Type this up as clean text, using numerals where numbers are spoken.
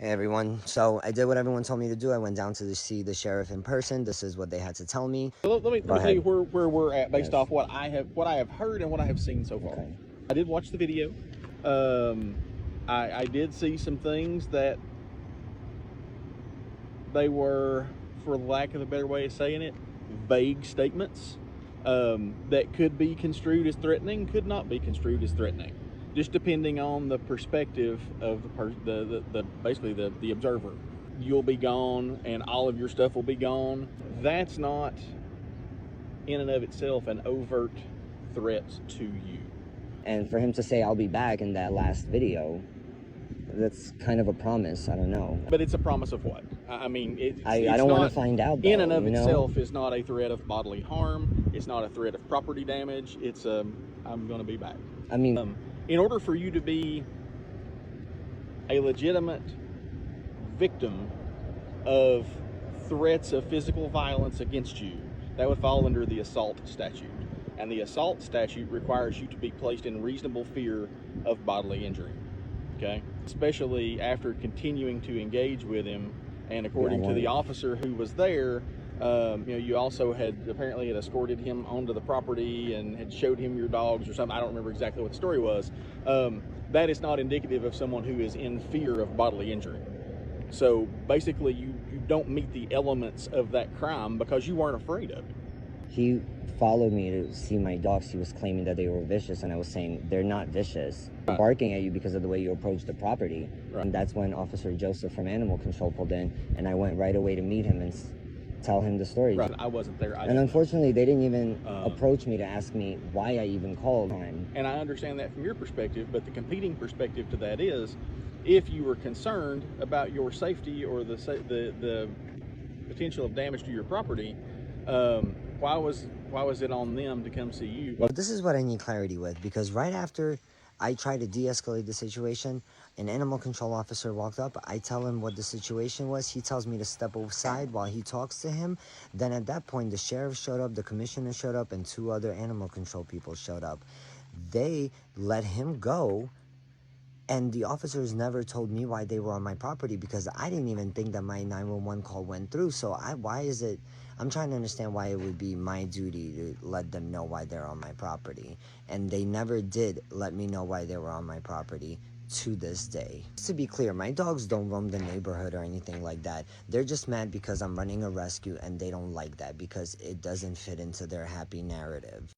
Hey everyone, so I did what everyone told me to do. I went down to see the sheriff in person. This is what they had to tell me. Let Go me tell you ahead. where we're at based Yes. off what I have heard and what I have seen so far. Okay. I did watch the video. Um, I did see some things that they were, for lack of a better way of saying it, vague statements that could be construed as threatening, could not be construed as threatening, just depending on the perspective of the basically the observer. You'll be gone, and all of your stuff will be gone. That's not in and of itself an overt threat to you. And for him to say I'll be back in that last video, that's kind of a promise. I don't know. But it's a promise of what? I mean, I don't want to find out, though, in and of you know? itself is not a threat of bodily harm. It's not a threat of property damage. It's I'm going to be back. I mean, in order for you to be a legitimate victim of threats of physical violence against you, that would fall under the assault statute. And the assault statute requires you to be placed in reasonable fear of bodily injury. Okay? Especially after continuing to engage with him, and according to the officer who was there, you also had apparently escorted him onto the property and had showed him your dogs or something. I don't remember exactly what the story was. That is not indicative of someone who is in fear of bodily injury. So basically, you don't meet the elements of that crime because you weren't afraid of it. He followed me to see my dogs. He was claiming that they were vicious, and I was saying they're not vicious. They're barking at you because of the way you approach the property. Right. And that's when Officer Joseph from Animal Control pulled in, and I went right away to meet him and tell him the story. Right. I wasn't there. And unfortunately, they didn't even approach me to ask me why I even called him. And I understand that from your perspective, but the competing perspective to that is, if you were concerned about your safety or the potential of damage to your property, why was it on them to come see you? Well, this is what I need clarity with, because right after I try to de-escalate the situation, an animal control officer walked up. I tell him what the situation was. He tells me to step aside while he talks to him. Then at that point, the sheriff showed up, the commissioner showed up, and 2 other animal control people showed up. They let him go. And the officers never told me why they were on my property, because I didn't even think that my 911 call went through. So why is it, I'm trying to understand why it would be my duty to let them know why they're on my property. And they never did let me know why they were on my property to this day. To be clear, my dogs don't roam the neighborhood or anything like that. They're just mad because I'm running a rescue, and they don't like that because it doesn't fit into their happy narrative.